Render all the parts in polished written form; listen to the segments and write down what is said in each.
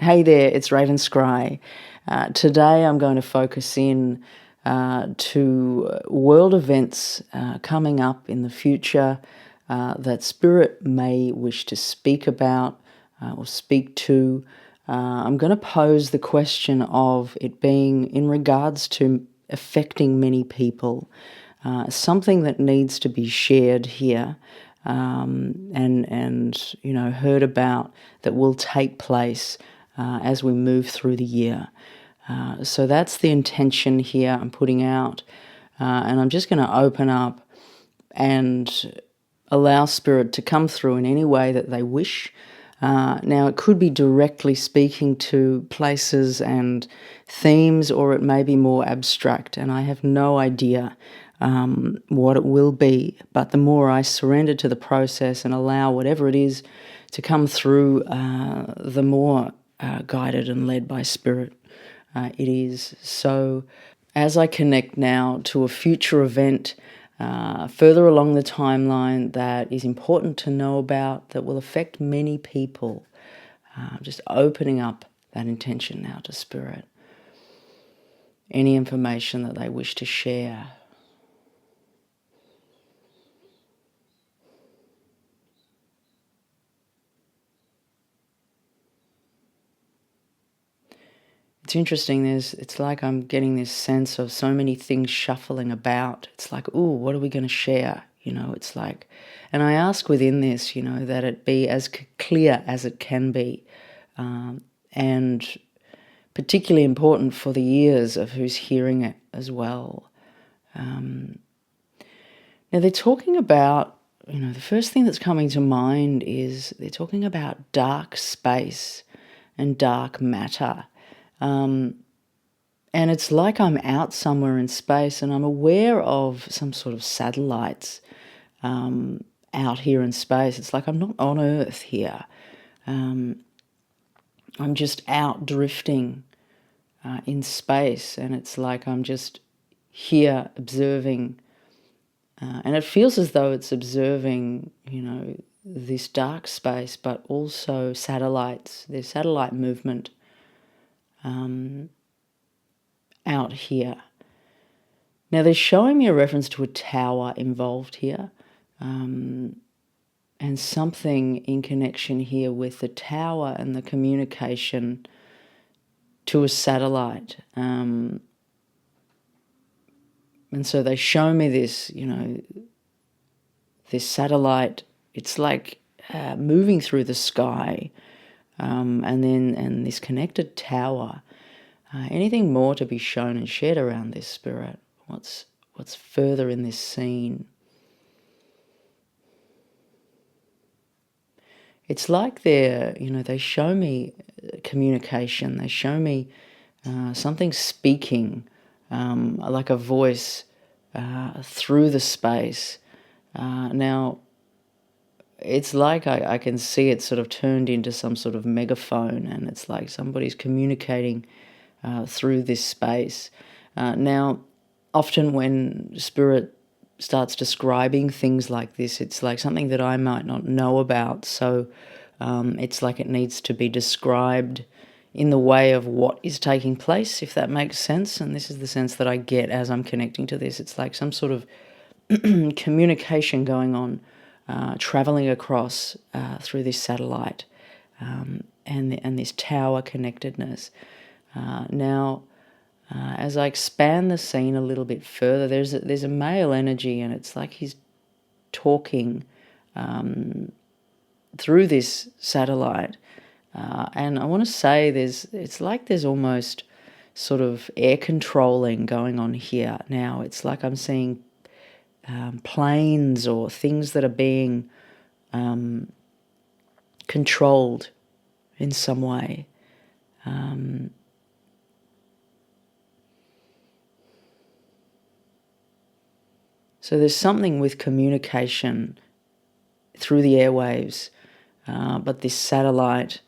Hey there, it's Raven Scry. Today I'm going to focus in to world events coming up in the future that Spirit may wish to speak about or speak to. I'm going to pose the question of it being in regards to affecting many people, something that needs to be shared here. And heard about, that will take place as we move through the year. So that's the intention here I'm putting out, and I'm just going to open up and allow Spirit to come through in any way that they wish. Now, it could be directly speaking to places and themes, or it may be more abstract, and I have no idea what it will be. But the more I surrender to the process and allow whatever it is to come through, the more guided and led by Spirit it is. So as I connect now to a future event further along the timeline that is important to know about, that will affect many people, just opening up that intention now to Spirit. Any information that they wish to share. It's interesting, it's like I'm getting this sense of so many things shuffling about. It's like, ooh, what are we going to share? It's like, and I ask within this, that it be as clear as it can be, and particularly important for the ears of who's hearing it as well. Now they're talking about, the first thing that's coming to mind is they're talking about dark space and dark matter. And it's like I'm out somewhere in space and I'm aware of some sort of satellites out here in space. It's like I'm not on Earth here. I'm just out drifting in space, and it's like I'm just here observing. And it feels as though it's observing, this dark space, but also satellites. There's satellite movement out here. Now they're showing me a reference to a tower involved here, and something in connection here with the tower and the communication to a satellite. And so they show me this, this satellite. It's like moving through the sky, and this connected tower. Anything more to be shown and shared around this, Spirit? What's further in this scene? It's like they show me communication. They show me something speaking, like a voice through the space. Now, it's like I can see it sort of turned into some sort of megaphone, and it's like somebody's communicating through this space. Now, often when Spirit starts describing things like this, it's like something that I might not know about. So it's like it needs to be described in the way of what is taking place, if that makes sense. And this is the sense that I get as I'm connecting to this. It's like some sort of communication going on, traveling across through this satellite and this tower connectedness. Now, as I expand the scene a little bit further, there's a male energy, and it's like he's talking through this satellite. And I want to say it's like there's almost sort of air controlling going on here. Now, it's like I'm seeing planes or things that are being controlled in some way. So there's something with communication through the airwaves, but this satellite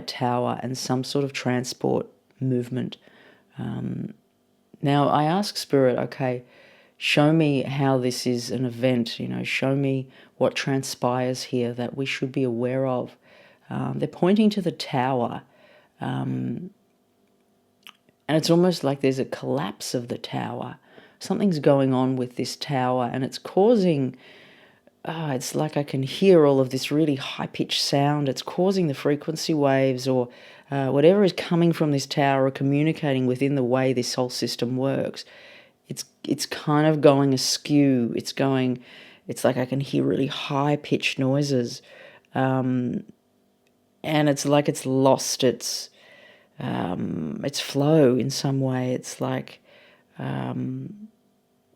tower and some sort of transport movement. Now I ask Spirit, okay, show me how this is an event, show me what transpires here that we should be aware of. They're pointing to the tower. And it's almost like there's a collapse of the tower. Something's going on with this tower, and it's causing, it's like I can hear all of this really high-pitched sound. It's causing the frequency waves or whatever is coming from this tower or communicating within the way this whole system works. It's kind of going askew. It's like I can hear really high-pitched noises. And it's like it's lost its flow in some way. It's like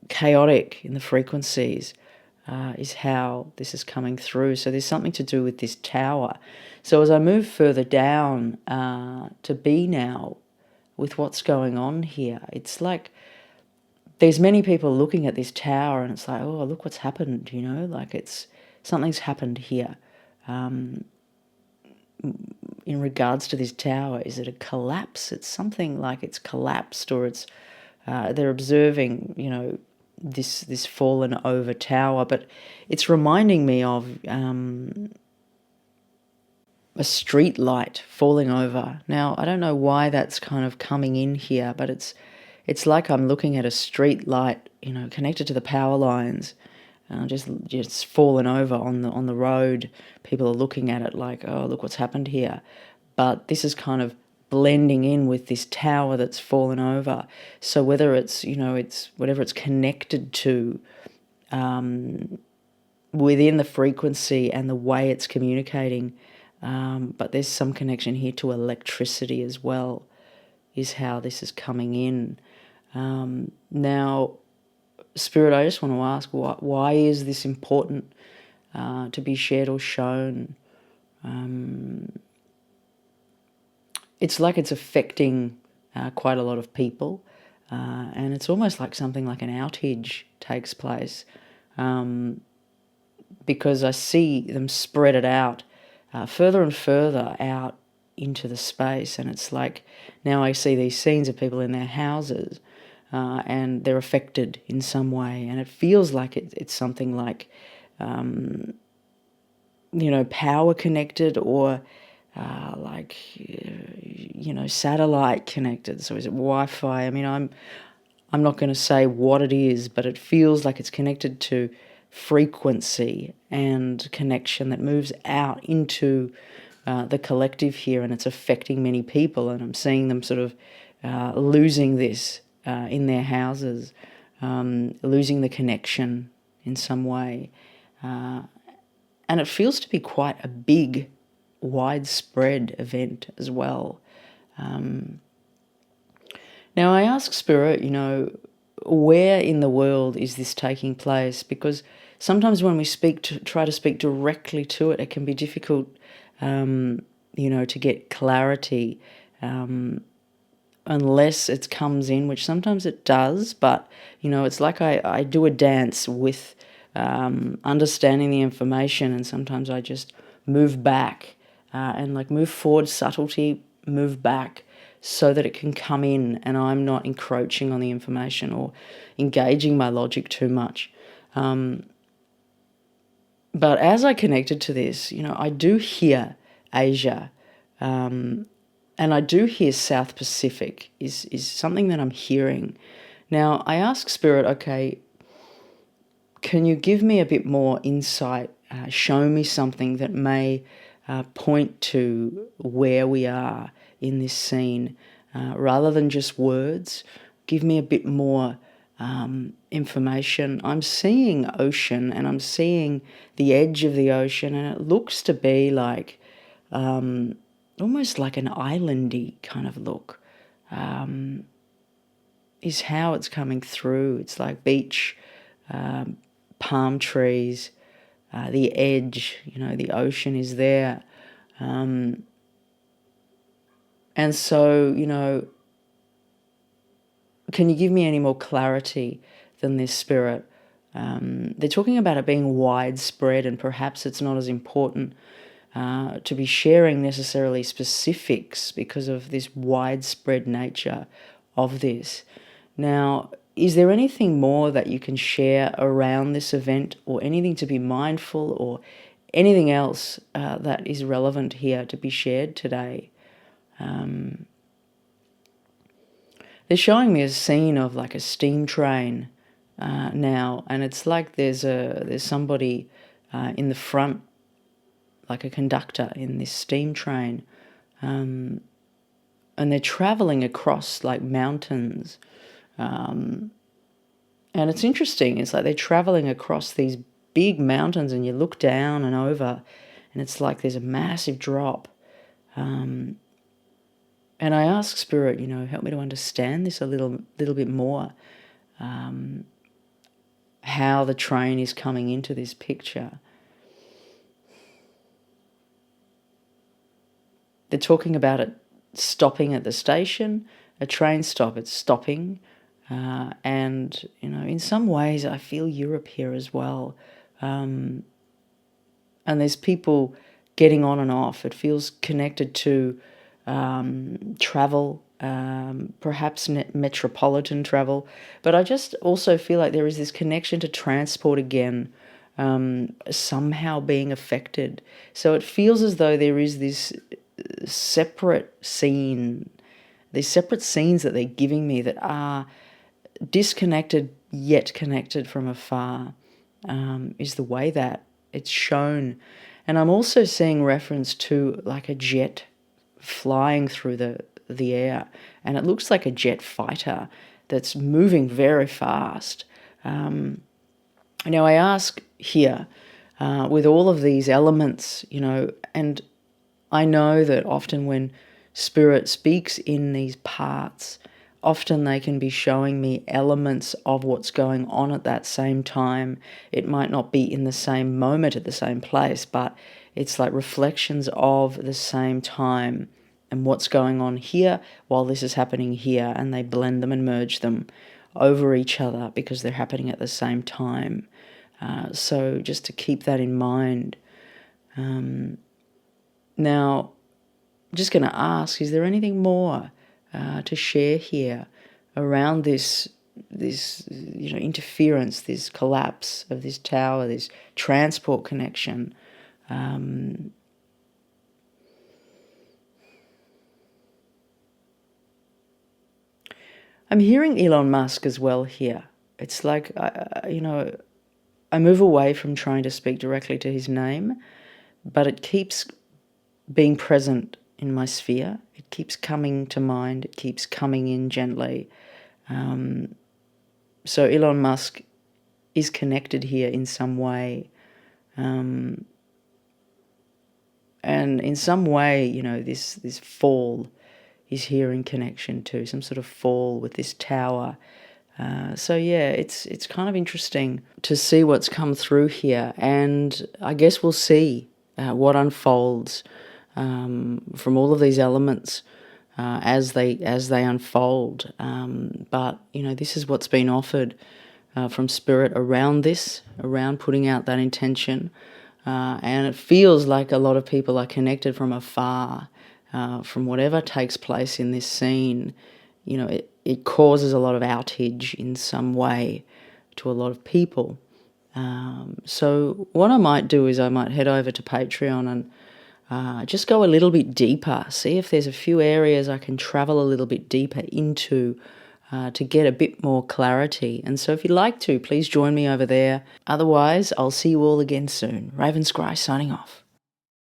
chaotic in the frequencies is how this is coming through. So there's something to do with this tower. So as I move further down to be now with what's going on here, it's like there's many people looking at this tower and it's like, oh, look what's happened, like something's happened here. In regards to this tower, is it a collapse? It's something like it's collapsed, or it's they're observing, this fallen over tower. But it's reminding me of a street light falling over. Now, I don't know why that's kind of coming in here, but it's like I'm looking at a street light, connected to the power lines. Just fallen over on the road. People are looking at it like, oh, look what's happened here. But this is kind of blending in with this tower that's fallen over. So whether it's, it's whatever it's connected to within the frequency and the way it's communicating, but there's some connection here to electricity as well, is how this is coming in. Now, Spirit, I just want to ask, why is this important to be shared or shown? It's like it's affecting quite a lot of people, and it's almost like something like an outage takes place, because I see them spread it out further and further out into the space, and it's like now I see these scenes of people in their houses, and they're affected in some way, and it feels like it's something like, power connected, or like, satellite connected. So is it Wi-Fi? I mean, I'm not going to say what it is, but it feels like it's connected to frequency and connection that moves out into the collective here, and it's affecting many people, and I'm seeing them sort of losing this in their houses, losing the connection in some way. And it feels to be quite a big, widespread event as well. Now I ask Spirit, where in the world is this taking place? Because sometimes when we try to speak directly to it, it can be difficult, to get clarity, unless it comes in, which sometimes it does, but, it's like I do a dance with understanding the information, and sometimes I just move back and like move forward, subtlety, move back, so that it can come in and I'm not encroaching on the information or engaging my logic too much. But as I connected to this, I do hear Asia, and I do hear South Pacific is something that I'm hearing. Now, I ask Spirit, okay, can you give me a bit more insight, show me something that may point to where we are in this scene, rather than just words. Give me a bit more information. I'm seeing ocean, and I'm seeing the edge of the ocean, and it looks to be like almost like an islandy kind of look, is how it's coming through. It's like beach, palm trees, the edge, the ocean is there. And so, can you give me any more clarity than this, Spirit? They're talking about it being widespread, and perhaps it's not as important to be sharing necessarily specifics because of this widespread nature of this. Now, is there anything more that you can share around this event, or anything to be mindful, or anything else that is relevant here to be shared today. They're showing me a scene of like a steam train now, and it's like there's somebody in the front, like a conductor in this steam train, and they're traveling across like mountains, and it's interesting. It's like they're traveling across these big mountains, and you look down and over, and it's like there's a massive drop. And I ask Spirit, help me to understand this a little bit more. How the train is coming into this picture. They're talking about it stopping at the station, a train stop, it's stopping. And, in some ways I feel Europe here as well. And there's people getting on and off. It feels connected to travel, perhaps metropolitan travel. But I just also feel like there is this connection to transport again, somehow being affected. So it feels as though there is this separate scene, these separate scenes that they're giving me that are disconnected yet connected from afar, is the way that it's shown. And I'm also seeing reference to like a jet flying through the air, and it looks like a jet fighter that's moving very fast. Now I ask here, with all of these elements, and I know that often when Spirit speaks in these parts, often they can be showing me elements of what's going on at that same time. It might not be in the same moment at the same place, but it's like reflections of the same time and what's going on here while this is happening here, and they blend them and merge them over each other because they're happening at the same time. So just to keep that in mind. Now, I'm just going to ask, is there anything more to share here around this interference, this collapse of this tower, this transport connection? I'm hearing Elon Musk as well here. It's like, I move away from trying to speak directly to his name, but it keeps being present in my sphere. It keeps coming to mind. It keeps coming in gently. So Elon Musk is connected here in some way. And in some way, this fall is here in connection to some sort of fall with this tower. So yeah, it's kind of interesting to see what's come through here, and I guess we'll see what unfolds from all of these elements as they unfold. But this is what's been offered from Spirit around this, around putting out that intention, and it feels like a lot of people are connected from afar. From whatever takes place in this scene, it causes a lot of outage in some way to a lot of people. So what I might do is I might head over to Patreon and just go a little bit deeper, see if there's a few areas I can travel a little bit deeper into to get a bit more clarity. And so if you'd like to, please join me over there. Otherwise, I'll see you all again soon. Raven Scry signing off.